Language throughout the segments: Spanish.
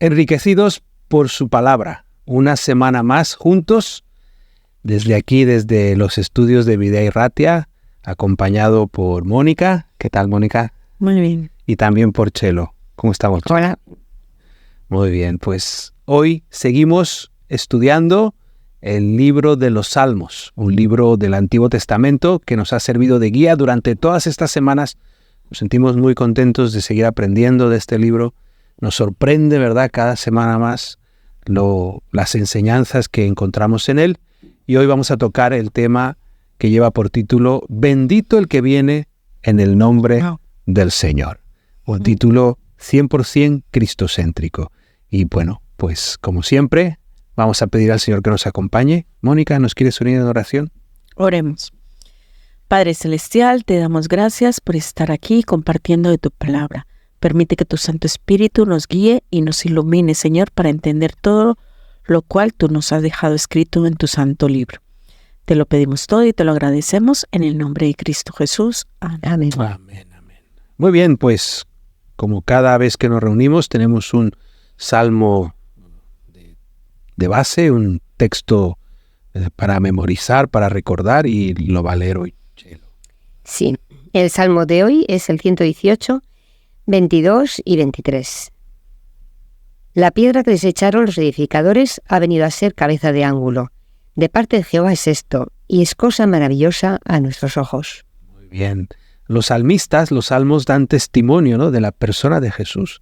enriquecidos por su palabra. Una semana más juntos, desde aquí, desde los estudios de Videa y Ratia, acompañado por Mónica. ¿Qué tal, Mónica? Muy bien. Y también por Chelo. ¿Cómo estamos? Hola. Muy bien, pues hoy seguimos estudiando el libro de los Salmos, un libro del Antiguo Testamento que nos ha servido de guía durante todas estas semanas. Nos sentimos muy contentos de seguir aprendiendo de este libro. Nos sorprende, ¿verdad?, cada semana más las enseñanzas que encontramos en él. Y hoy vamos a tocar el tema que lleva por título Bendito el que viene en el nombre del Señor. Un título 100% cristocéntrico. Y bueno, pues como siempre, vamos a pedir al Señor que nos acompañe. Mónica, ¿nos quieres unir en oración? Oremos. Padre Celestial, te damos gracias por estar aquí compartiendo de tu palabra. Permite que tu Santo Espíritu nos guíe y nos ilumine, Señor, para entender todo lo cual tú nos has dejado escrito en tu santo libro. Te lo pedimos todo y te lo agradecemos en el nombre de Cristo Jesús. Amén. Amén, amén. Muy bien, pues como cada vez que nos reunimos tenemos un salmo de base, un texto para memorizar, para recordar, y lo va a leer hoy Chelo. Sí, el salmo de hoy es el 118, 22 y 23. La piedra que desecharon los edificadores ha venido a ser cabeza de ángulo. De parte de Jehová es esto, y es cosa maravillosa a nuestros ojos. Muy bien. Los salmistas, los salmos dan testimonio, ¿no?, de la persona de Jesús,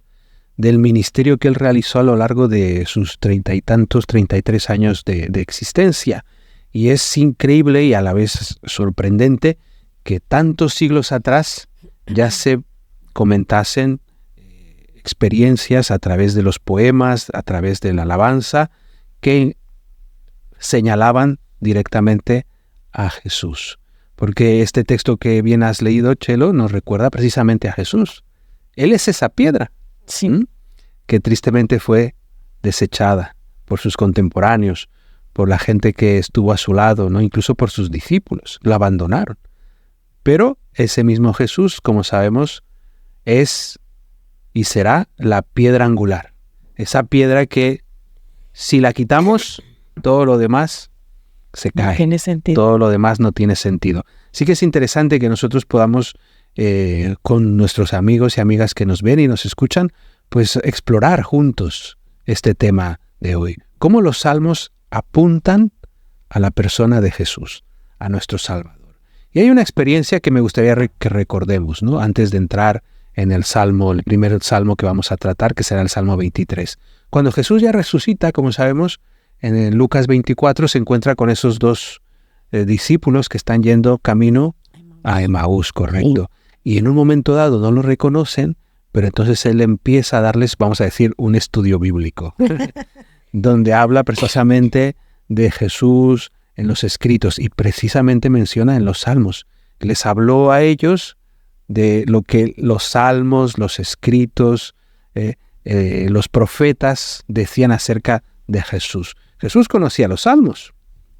del ministerio que él realizó a lo largo de sus 33 años de existencia. Y es increíble y a la vez sorprendente que tantos siglos atrás ya se comentasen experiencias a través de los poemas, a través de la alabanza, que señalaban directamente a Jesús. Porque este texto que bien has leído, Chelo, nos recuerda precisamente a Jesús. Él es esa piedra, Sí. que tristemente fue desechada por sus contemporáneos, por la gente que estuvo a su lado, ¿no?, incluso por sus discípulos. Lo abandonaron. Pero ese mismo Jesús, como sabemos, es y será la piedra angular. Esa piedra que, si la quitamos, todo lo demás se cae. No tiene sentido. Todo lo demás no tiene sentido. Sí que es interesante que nosotros podamos, con nuestros amigos y amigas que nos ven y nos escuchan, pues explorar juntos este tema de hoy. Cómo los salmos apuntan a la persona de Jesús, a nuestro Salvador. Y hay una experiencia que me gustaría que recordemos, ¿no?, antes de entrar en el salmo, el primer salmo que vamos a tratar, que será el Salmo 23. Cuando Jesús ya resucita, como sabemos, en Lucas 24 se encuentra con esos dos discípulos que están yendo camino a Emaús, correcto. Y en un momento dado no lo reconocen, pero entonces él empieza a darles, vamos a decir, un estudio bíblico, donde habla precisamente de Jesús en los escritos y precisamente menciona en los salmos. Les habló a ellos de lo que los salmos, los escritos, los profetas decían acerca de Jesús. Jesús conocía los salmos.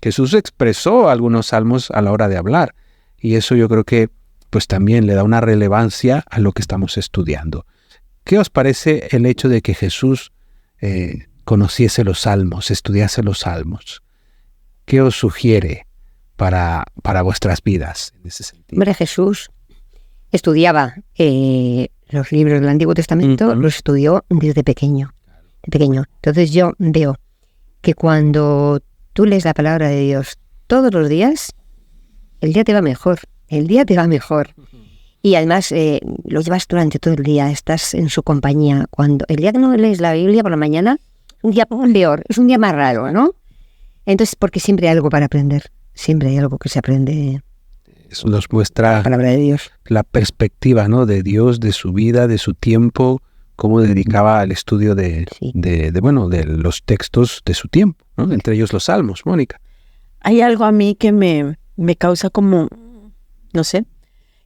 Jesús expresó algunos salmos a la hora de hablar. Y eso yo creo que pues también le da una relevancia a lo que estamos estudiando. ¿Qué os parece el hecho de que Jesús conociese los salmos, estudiase los salmos? ¿Qué os sugiere para vuestras vidas en ese sentido? Hombre, Jesús estudiaba los libros del Antiguo Testamento, los estudió desde pequeño. Entonces yo veo que cuando tú lees la palabra de Dios todos los días, el día te va mejor. Y además lo llevas durante todo el día, estás en su compañía. Cuando el día que no lees la Biblia por la mañana, un día peor, es un día más raro, ¿no? Entonces, porque siempre hay algo para aprender, siempre hay algo que se aprende. Eso nos muestra la palabra de Dios, la perspectiva, ¿no?, de Dios, de su vida, de su tiempo, cómo dedicaba al estudio de los textos de su tiempo, ¿no?, entre ellos los salmos. Mónica. Hay algo a mí que me causa como, no sé,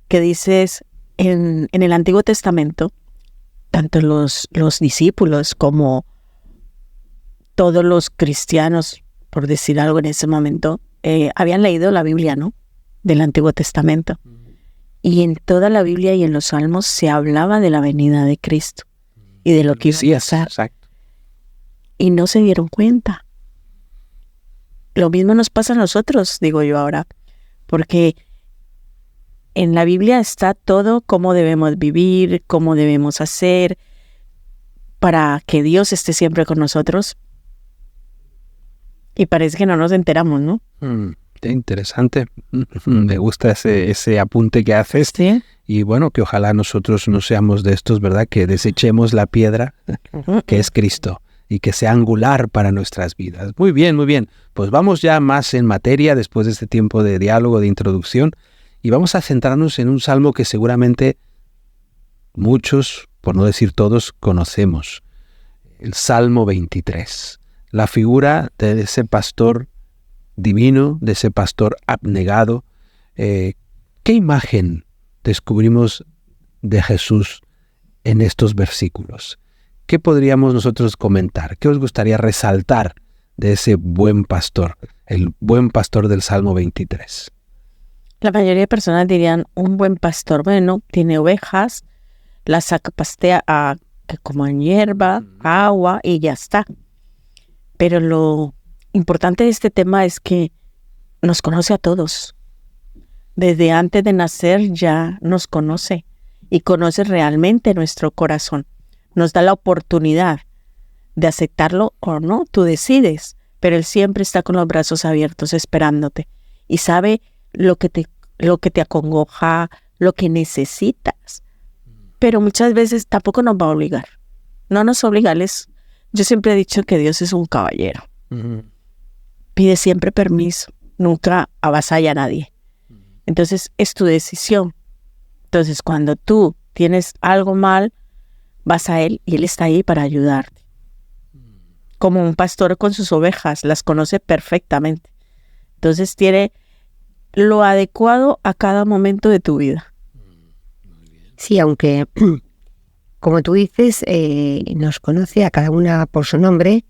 que dices en el Antiguo Testamento, tanto los discípulos como todos los cristianos, por decir algo en ese momento, habían leído la Biblia, ¿no?, del Antiguo Testamento. Y en toda la Biblia y en los Salmos se hablaba de la venida de Cristo y de lo que iba a pasar. Exacto. y no se dieron cuenta. Lo mismo nos pasa a nosotros, digo yo ahora, porque en la Biblia está todo cómo debemos vivir, cómo debemos hacer para que Dios esté siempre con nosotros. Y parece que no nos enteramos, ¿no? Qué interesante. Me gusta ese apunte que haces. Sí. Y bueno, que ojalá nosotros no seamos de estos, ¿verdad? Que desechemos la piedra que es Cristo y que sea angular para nuestras vidas. Muy bien, muy bien. Pues vamos ya más en materia después de este tiempo de diálogo, de introducción, y vamos a centrarnos en un salmo que seguramente muchos, por no decir todos, conocemos. El Salmo 23. La figura de ese pastor divino, de ese pastor abnegado. ¿Qué imagen descubrimos de Jesús en estos versículos? ¿Qué podríamos nosotros comentar? ¿Qué os gustaría resaltar de ese buen pastor, el buen pastor del Salmo 23? La mayoría de personas dirían, un buen pastor, bueno, tiene ovejas, las pastea que coman hierba, agua y ya está. Pero lo importante de este tema es que nos conoce a todos. Desde antes de nacer ya nos conoce y conoce realmente nuestro corazón. Nos da la oportunidad de aceptarlo o no, tú decides, pero Él siempre está con los brazos abiertos esperándote y sabe lo que te acongoja, lo que necesitas. Pero muchas veces tampoco nos va a obligar. No nos obliga. Yo siempre he dicho que Dios es un caballero. Pide siempre permiso, nunca avasalla a nadie. Entonces es tu decisión. Entonces cuando tú tienes algo mal, vas a Él y Él está ahí para ayudarte. Como un pastor con sus ovejas, las conoce perfectamente. Entonces tiene lo adecuado a cada momento de tu vida. Sí, aunque, como tú dices, nos conoce a cada una por su nombre,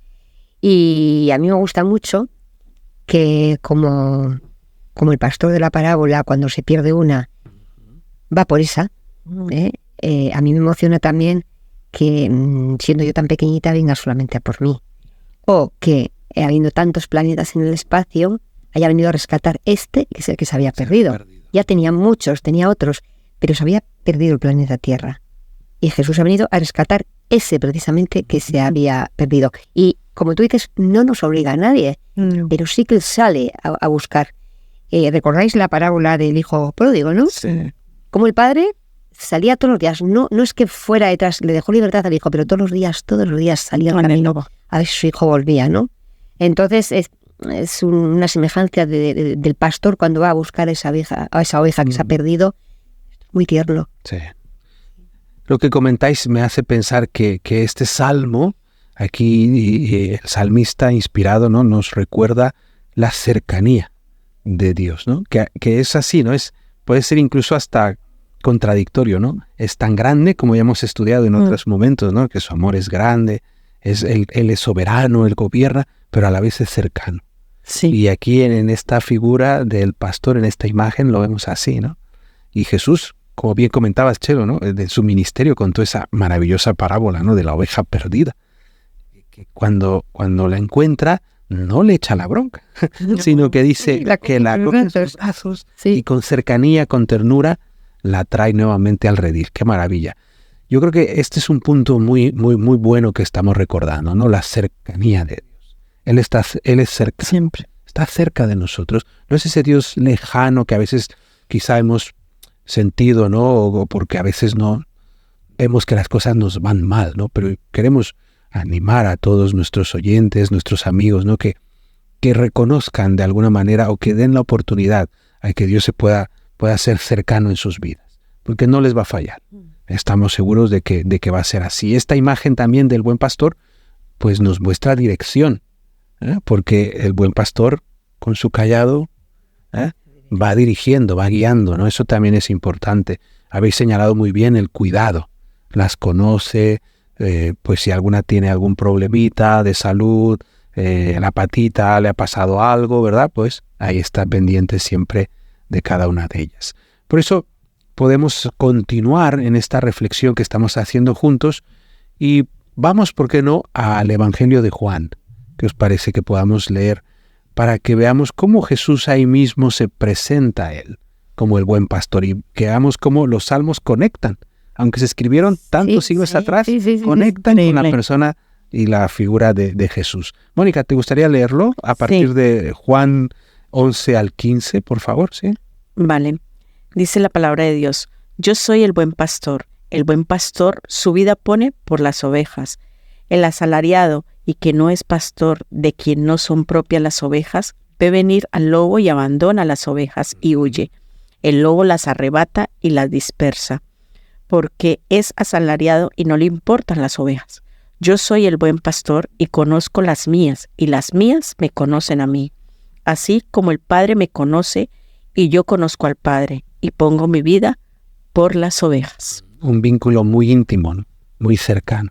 y a mí me gusta mucho que como el pastor de la parábola, cuando se pierde una, va por esa. A mí me emociona también que, siendo yo tan pequeñita, venga solamente a por mí. O que, habiendo tantos planetas en el espacio, haya venido a rescatar que es el que se había perdido. Ya tenía muchos, tenía otros, pero se había perdido el planeta Tierra. Y Jesús ha venido a rescatar ese precisamente que se había perdido. Y como tú dices, no nos obliga a nadie, pero sí que Él sale a buscar. ¿Recordáis la parábola del hijo pródigo, no? Sí. Como el padre salía todos los días, no es que fuera detrás, le dejó libertad al hijo, pero todos los días salía al camino a ver si su hijo volvía, ¿no? Entonces es una semejanza del pastor cuando va a buscar a esa oveja que se ha perdido. Muy tierno. Sí. Lo que comentáis me hace pensar que este salmo, aquí el salmista inspirado, ¿no?, nos recuerda la cercanía de Dios, ¿no? Que es así, ¿no? Puede ser incluso hasta contradictorio, ¿no? Es tan grande, como ya hemos estudiado en otros momentos, ¿no?, que su amor es grande, Él es soberano, Él gobierna, pero a la vez es cercano. Sí. Y aquí en esta figura del pastor, en esta imagen, lo vemos así, ¿no? Y Jesús, como bien comentabas, Chelo, ¿no?, de su ministerio contó esa maravillosa parábola, ¿no?, de la oveja perdida. Que cuando la encuentra, no le echa la bronca, sino que dice que la coge en sus brazos y con cercanía, con ternura, la trae nuevamente al redil. ¡Qué maravilla! Yo creo que este es un punto muy, muy, muy bueno que estamos recordando, ¿no? La cercanía de Dios. Él es cerca. Siempre. Está cerca de nosotros. No es ese Dios lejano que a veces quizá hemos sentido, ¿no? O porque a veces no vemos que las cosas nos van mal, ¿no? Pero queremos animar a todos nuestros oyentes, nuestros amigos, ¿no?, que reconozcan de alguna manera o que den la oportunidad a que Dios se pueda ser cercano en sus vidas, porque no les va a fallar. Estamos seguros de que va a ser así. Esta imagen también del buen pastor pues nos muestra dirección, porque el buen pastor con su cayado va dirigiendo, va guiando, ¿no? Eso también es importante. Habéis señalado muy bien el cuidado. Las conoce, pues si alguna tiene algún problemita de salud, la patita le ha pasado algo, ¿verdad? Pues ahí está pendiente siempre de cada una de ellas. Por eso podemos continuar en esta reflexión que estamos haciendo juntos y vamos, ¿por qué no?, al Evangelio de Juan. ¿Qué os parece que podamos leer para que veamos cómo Jesús ahí mismo se presenta a él como el buen pastor y que veamos cómo los salmos conectan? Aunque se escribieron tantos siglos atrás, conectan con la persona y la figura de Jesús. Mónica, ¿te gustaría leerlo a partir de Juan 11 al 15, por favor? Sí. Vale. Dice la palabra de Dios: yo soy el buen pastor. El buen pastor su vida pone por las ovejas. El asalariado y que no es pastor, de quien no son propias las ovejas, ve venir al lobo y abandona las ovejas y huye. El lobo las arrebata y las dispersa, porque es asalariado y no le importan las ovejas. Yo soy el buen pastor y conozco las mías, y las mías me conocen a mí. Así como el Padre me conoce, y yo conozco al Padre, y pongo mi vida por las ovejas. Un vínculo muy íntimo, ¿no? Muy cercano.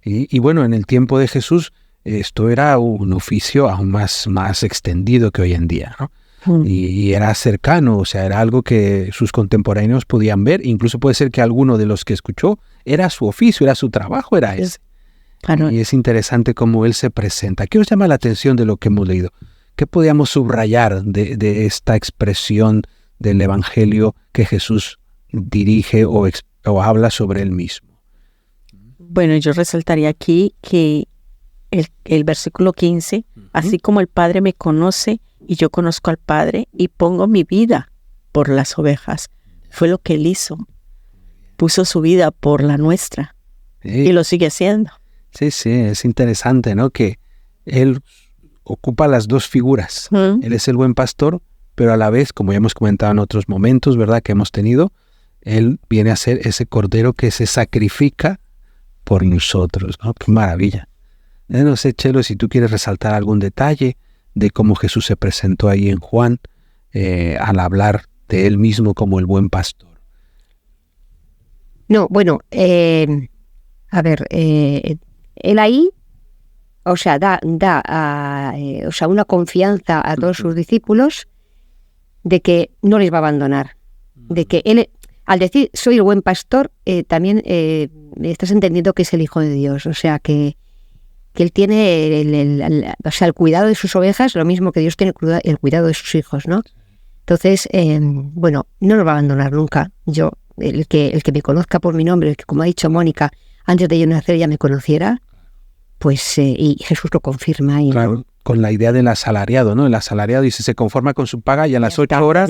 Y bueno, en el tiempo de Jesús, esto era un oficio aún más extendido que hoy en día, ¿no? Y era cercano, o sea, era algo que sus contemporáneos podían ver. Incluso puede ser que alguno de los que escuchó era su oficio, era su trabajo, era ese. Claro. Y es interesante cómo él se presenta. ¿Qué os llama la atención de lo que hemos leído? ¿Qué podíamos subrayar de esta expresión del Evangelio que Jesús dirige o habla sobre él mismo? Bueno, yo resaltaría aquí que el versículo 15, así como el Padre me conoce y yo conozco al Padre y pongo mi vida por las ovejas. Fue lo que él hizo. Puso su vida por la nuestra. Y lo sigue haciendo. Sí, es interesante, ¿no? Que él ocupa las dos figuras. Él es el buen pastor, pero a la vez, como ya hemos comentado en otros momentos, ¿verdad?, que hemos tenido, él viene a ser ese cordero que se sacrifica por nosotros, ¿no? ¡Qué maravilla! No sé, Chelo, si tú quieres resaltar algún detalle de cómo Jesús se presentó ahí en Juan al hablar de él mismo como el buen pastor. No, bueno, a ver, él ahí, o sea, da una confianza a todos sus discípulos de que no les va a abandonar, de que él, al decir soy el buen pastor, también estás entendiendo que es el Hijo de Dios, o sea, que él tiene el cuidado de sus ovejas, lo mismo que Dios tiene el cuidado de sus hijos, ¿no? Entonces, bueno, no nos va a abandonar nunca. Yo, el que me conozca por mi nombre, el que, como ha dicho Mónica, antes de yo nacer ya me conociera, pues, y Jesús lo confirma. Y claro, con la idea del asalariado, ¿no? El asalariado dice, se conforma con su paga y a las 8 horas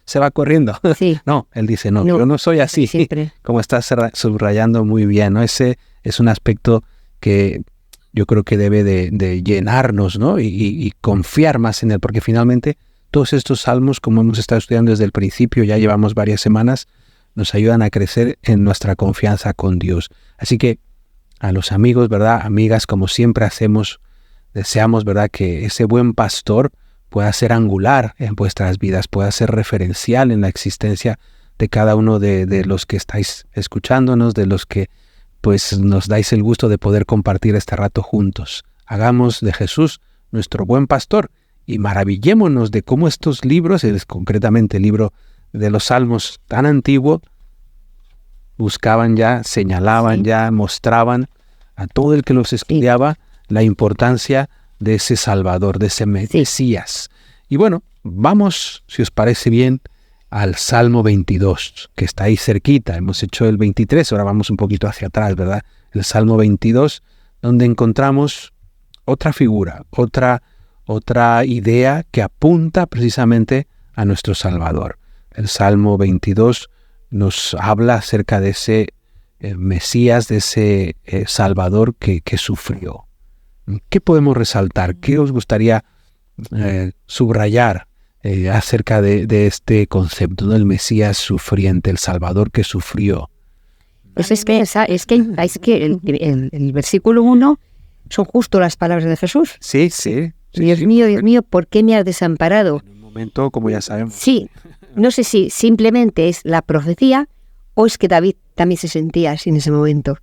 se va corriendo. Sí. No, él dice, no, yo no soy así. Siempre. Como estás subrayando muy bien, ¿no? Ese es un aspecto que yo creo que debe de llenarnos, ¿no? Y confiar más en él, porque finalmente todos estos salmos, como hemos estado estudiando desde el principio, ya llevamos varias semanas, nos ayudan a crecer en nuestra confianza con Dios. Así que a los amigos, ¿verdad? Amigas, como siempre hacemos, deseamos, ¿verdad?, que ese buen pastor pueda ser angular en vuestras vidas, pueda ser referencial en la existencia de cada uno de los que estáis escuchándonos, de los que pues nos dais el gusto de poder compartir este rato juntos. Hagamos de Jesús nuestro buen pastor y maravillémonos de cómo estos libros, concretamente el libro de los Salmos tan antiguo, buscaban ya, señalaban ya, mostraban a todo el que los estudiaba la importancia de ese Salvador, de ese Mesías. Y bueno, vamos, si os parece bien, al Salmo 22, que está ahí cerquita. Hemos hecho el 23, ahora vamos un poquito hacia atrás, ¿verdad? El Salmo 22, donde encontramos otra figura, otra idea que apunta precisamente a nuestro Salvador. El Salmo 22 nos habla acerca de ese Mesías, de ese Salvador que sufrió. ¿Qué podemos resaltar? ¿Qué os gustaría subrayar acerca de este concepto del Mesías sufriente, el Salvador que sufrió? Pues es que el versículo 1 son justo las palabras de Jesús. Sí. Dios mío, ¿por qué me has desamparado? En un momento, como ya sabemos. Sí, no sé si simplemente es la profecía o es que David también se sentía así en ese momento.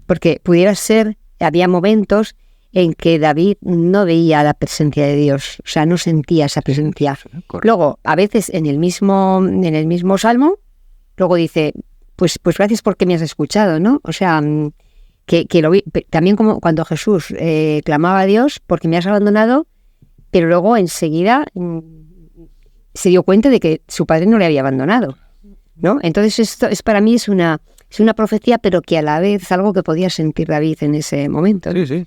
Porque pudiera ser, había momentos en que David no veía la presencia de Dios, o sea, no sentía esa presencia. Correcto. Luego, a veces en el mismo salmo, luego dice, pues gracias porque me has escuchado, ¿no? O sea, que lo vi, también como cuando Jesús clamaba a Dios, porque me has abandonado, pero luego enseguida se dio cuenta de que su padre no le había abandonado, ¿no? Entonces esto para mí es una profecía, pero que a la vez es algo que podía sentir David en ese momento, ¿no? Sí.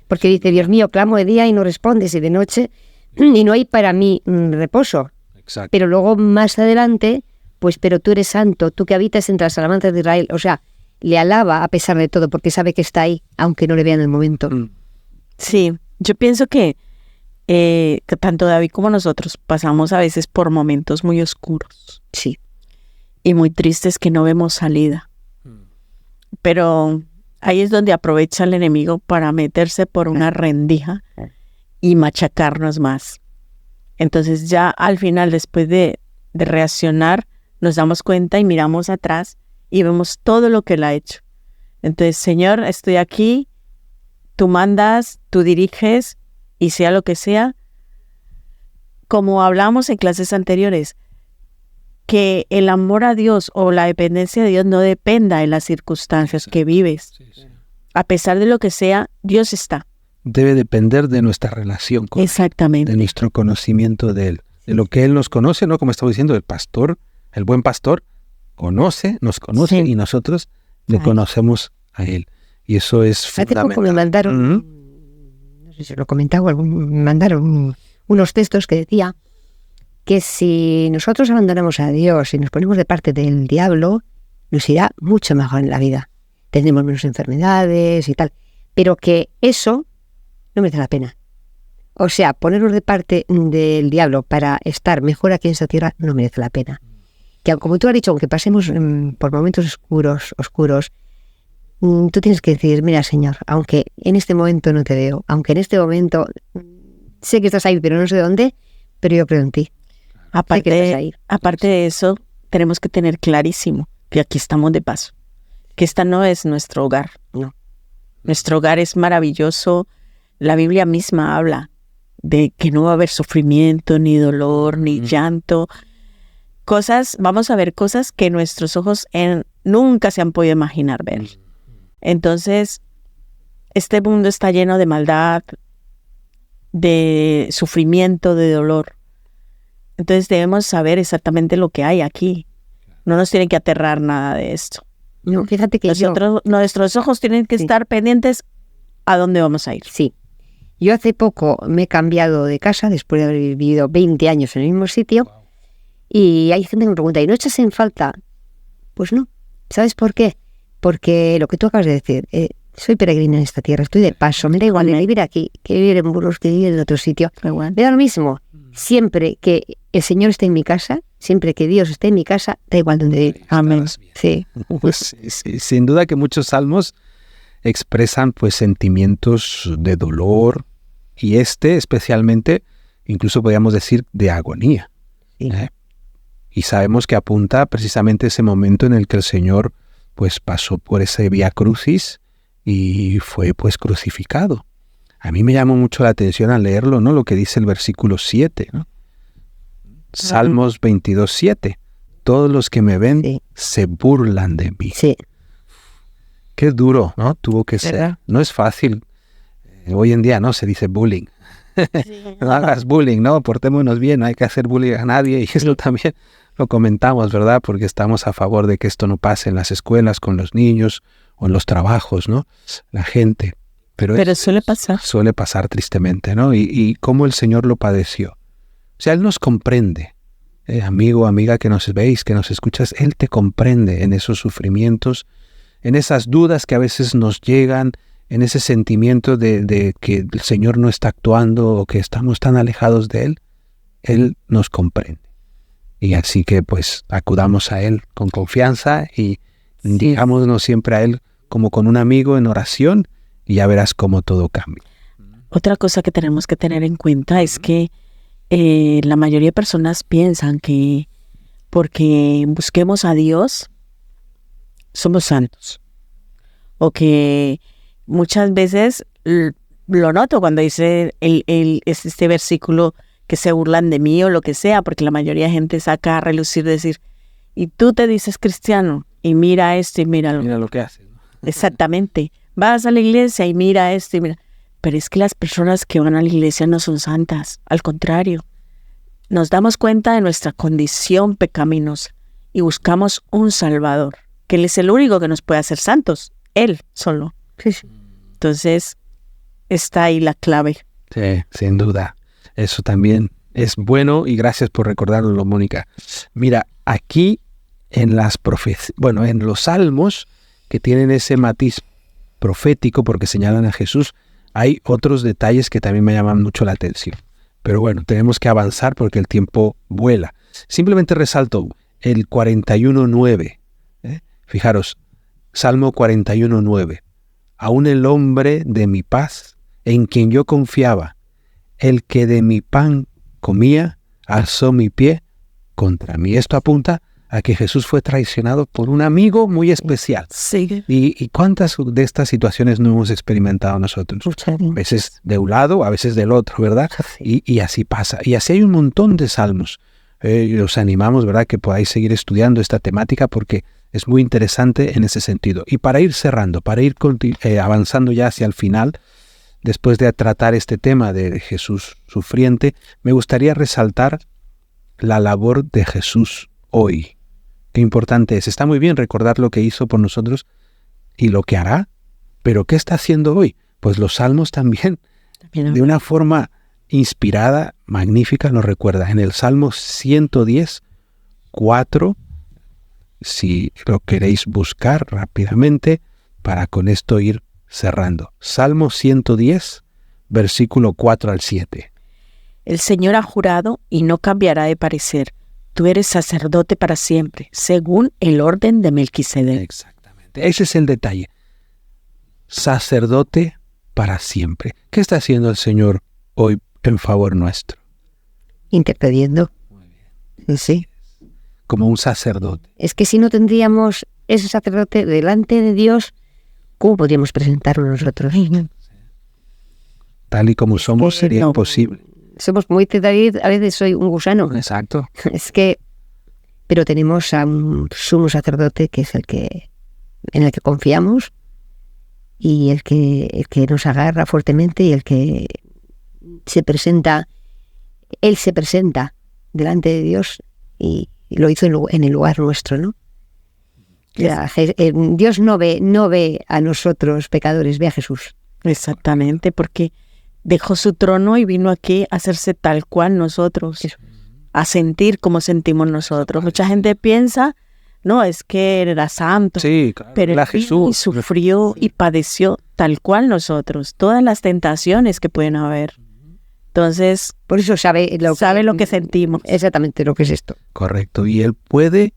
Porque dice, Dios mío, clamo de día y no respondes, y de noche, y no hay para mí reposo. Exacto. Pero luego más adelante, pues, pero tú eres santo, tú que habitas entre las alabanzas de Israel, o sea, le alaba a pesar de todo, porque sabe que está ahí, aunque no le vea en el momento. Sí, yo pienso que tanto David como nosotros pasamos a veces por momentos muy oscuros Sí. y muy tristes que no vemos salida. Pero ahí es donde aprovecha el enemigo para meterse por una rendija y machacarnos más. Entonces ya al final, después de reaccionar, nos damos cuenta y miramos atrás y vemos todo lo que él ha hecho. Entonces, Señor, estoy aquí, tú mandas, tú diriges, y sea lo que sea, como hablamos en clases anteriores, que el amor a Dios o la dependencia de Dios no dependa de las circunstancias que vives. Sí. A pesar de lo que sea, Dios está. Debe depender de nuestra relación con Él, Exactamente. de nuestro conocimiento de Él, de lo que Él nos conoce, ¿no? Como estamos diciendo, el pastor, el buen pastor, nos conoce Sí. y nosotros le conocemos a Él. Y eso es Hace fundamental. poco me mandaron, no sé si lo comentaba, me mandaron unos textos que decía que si nosotros abandonamos a Dios y nos ponemos de parte del diablo, nos irá mucho mejor en la vida. Tendremos menos enfermedades y tal. Pero que eso no merece la pena. O sea, ponernos de parte del diablo para estar mejor aquí en esta tierra no merece la pena. Que como tú has dicho, aunque pasemos por momentos oscuros, tú tienes que decir, mira, Señor, aunque en este momento no te veo, aunque en este momento sé que estás ahí, pero no sé dónde, pero yo creo en ti. Sé que estás ahí. Aparte de eso, tenemos que tener clarísimo que aquí estamos de paso, que esta no es nuestro hogar. No. Nuestro hogar es maravilloso. La Biblia misma habla de que no va a haber sufrimiento, ni dolor, ni llanto. Vamos a ver cosas que nuestros ojos nunca se han podido imaginar ver. Entonces, este mundo está lleno de maldad, de sufrimiento, de dolor. Entonces debemos saber exactamente lo que hay aquí. No nos tiene que aterrar nada de esto. No, fíjate que Nuestros ojos tienen que estar pendientes a dónde vamos a ir. Sí. Yo hace poco me he cambiado de casa después de haber vivido 20 años en el mismo sitio. Wow. Y hay gente que me pregunta, ¿y no echas en falta? Pues no. ¿Sabes por qué? Porque lo que tú acabas de decir, soy peregrina en esta tierra, estoy de paso, me da igual vivir aquí, que vivir en Burgos, que vivir en otro sitio. Me da lo mismo. Siempre que el Señor esté en mi casa, siempre que Dios esté en mi casa, da igual donde vivir. Amén. Sí. Pues, sí. Sin duda que muchos salmos expresan pues sentimientos de dolor y especialmente, incluso podríamos decir, de agonía. Sí. Y sabemos que apunta precisamente ese momento en el que el Señor pues pasó por ese vía crucis y fue pues crucificado. A mí me llamó mucho la atención al leerlo, ¿no? Lo que dice el versículo 7, ¿no? Salmos 22:7. Todos los que me ven se burlan de mí. Sí. Qué duro, ¿no? Tuvo que ser. No es fácil. Hoy en día, ¿no? Se dice bullying. Sí. No hagas bullying, ¿no? Portémonos bien, no hay que hacer bullying a nadie. Y eso también lo comentamos, ¿verdad? Porque estamos a favor de que esto no pase en las escuelas, con los niños o en los trabajos, ¿no? La gente. Pero suele pasar. Suele pasar tristemente, ¿no? Y cómo el Señor lo padeció. O sea, Él nos comprende. Amigo, amiga que nos veis, que nos escuchas, Él te comprende en esos sufrimientos, en esas dudas que a veces nos llegan, en ese sentimiento de que el Señor no está actuando o que estamos tan alejados de Él. Él nos comprende. Y así que pues acudamos a Él con confianza y digámonos siempre a Él como con un amigo en oración y ya verás cómo todo cambia. Otra cosa que tenemos que tener en cuenta es que la mayoría de personas piensan que porque busquemos a Dios somos santos. O que muchas veces lo noto cuando dice este versículo que se burlan de mí o lo que sea, porque la mayoría de gente saca a relucir decir, y tú te dices cristiano y mira esto y míralo. Mira lo que haces, ¿no? Exactamente. vas a la iglesia y mira esto y mira. Pero es que las personas que van a la iglesia no son santas, al contrario. Nos damos cuenta de nuestra condición pecaminosa y buscamos un Salvador, que Él es el único que nos puede hacer santos, Él solo. Sí, sí. Entonces, está ahí la clave. Sí, sin duda. Eso también es bueno y gracias por recordarlo, Mónica. Mira, aquí en en los salmos que tienen ese matiz profético porque señalan a Jesús, hay otros detalles que también me llaman mucho la atención. Pero bueno, tenemos que avanzar porque el tiempo vuela. Simplemente resalto el 41:9. Fijaros, Salmo 41:9. Aún el hombre de mi paz, en quien yo confiaba, el que de mi pan comía, alzó mi pie contra mí. Esto apunta a que Jesús fue traicionado por un amigo muy especial. Sí. ¿Y cuántas de estas situaciones no hemos experimentado nosotros? A veces de un lado, a veces del otro, ¿verdad? Y así pasa. Y así hay un montón de salmos. Os animamos, ¿verdad?, que podáis seguir estudiando esta temática porque es muy interesante en ese sentido. Y para ir cerrando, para ir avanzando ya hacia el final, después de tratar este tema de Jesús sufriente, me gustaría resaltar la labor de Jesús hoy. Qué importante es. Está muy bien recordar lo que hizo por nosotros y lo que hará, pero ¿qué está haciendo hoy? Pues los salmos también, de una forma inspirada, magnífica, nos recuerda. En el Salmo 110, 4, si lo queréis buscar rápidamente, para con esto ir cerrando. Salmo 110, versículo 4 al 7. El Señor ha jurado y no cambiará de parecer. Tú eres sacerdote para siempre, según el orden de Melquisedec. Exactamente. Ese es el detalle. Sacerdote para siempre. ¿Qué está haciendo el Señor hoy en favor nuestro? Intercediendo. Muy bien. Sí. Como un sacerdote. Es que si no tendríamos ese sacerdote delante de Dios, ¿cómo podríamos presentarlo nosotros? Tal y como somos sería imposible. Somos muy David, a veces soy un gusano. Exacto. Es que, pero tenemos a un sumo sacerdote que es en el que confiamos y el que nos agarra fuertemente y el que él se presenta delante de Dios y lo hizo en el lugar nuestro, ¿no? Dios no ve a nosotros pecadores, ve a Jesús. Exactamente, porque dejó su trono y vino aquí a hacerse tal cual nosotros, a sentir como sentimos nosotros. Mucha gente piensa, no, es que él era santo, sí, claro, pero él Jesús sufrió y padeció tal cual nosotros, todas las tentaciones que pueden haber. Entonces, por eso sabe lo que sentimos. Exactamente lo que es esto. Correcto, y él puede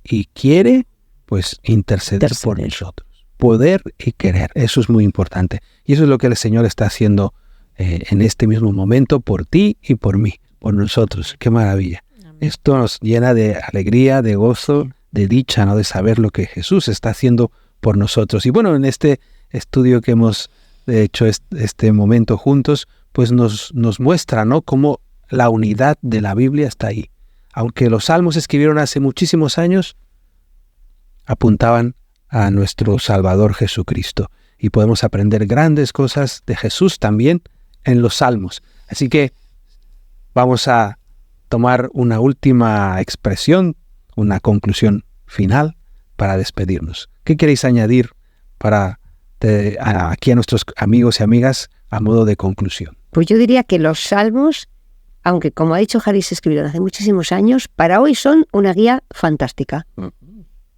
y quiere, pues, interceder por nosotros. Poder y querer, eso es muy importante. Y eso es lo que el Señor está haciendo en este mismo momento por ti y por mí, por nosotros. ¡Qué maravilla! Amén. Esto nos llena de alegría, de gozo, de dicha, ¿no?, de saber lo que Jesús está haciendo por nosotros. Y bueno, en este estudio que hemos hecho este momento juntos, pues nos muestra, ¿no?, cómo la unidad de la Biblia está ahí. Aunque los salmos se escribieron hace muchísimos años, apuntaban a nuestro Salvador Jesucristo. Y podemos aprender grandes cosas de Jesús también en los salmos. Así que vamos a tomar una última expresión, una conclusión final para despedirnos. ¿Qué queréis añadir aquí a nuestros amigos y amigas a modo de conclusión? Pues yo diría que los salmos, aunque como ha dicho Javi, se escribieron hace muchísimos años, para hoy son una guía fantástica.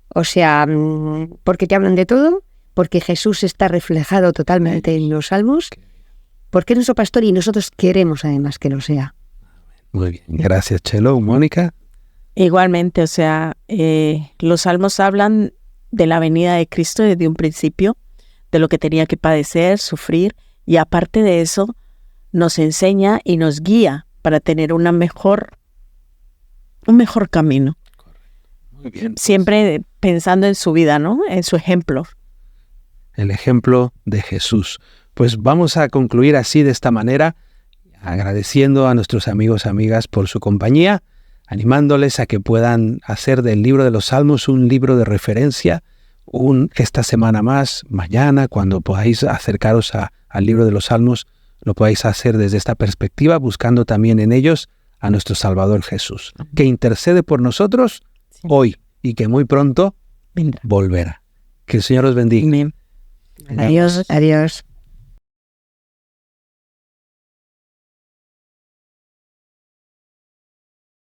O sea, porque te hablan de todo, porque Jesús está reflejado totalmente en los salmos, porque es nuestro pastor y nosotros queremos además que lo sea. Muy bien, gracias Chelo. Mónica. Igualmente, o sea, los salmos hablan de la venida de Cristo desde un principio, de lo que tenía que padecer, sufrir, y aparte de eso, nos enseña y nos guía para tener un mejor camino. Muy bien. Pues, siempre pensando en su vida, ¿no? En su ejemplo. El ejemplo de Jesús. Pues vamos a concluir así, de esta manera, agradeciendo a nuestros amigos y amigas por su compañía, animándoles a que puedan hacer del libro de los Salmos un libro de referencia, esta semana más, mañana, cuando podáis acercaros al libro de los Salmos, lo podáis hacer desde esta perspectiva, buscando también en ellos a nuestro Salvador Jesús, que intercede por nosotros hoy y que muy pronto volverá. Que el Señor os bendiga. Amén. Adiós. Adiós.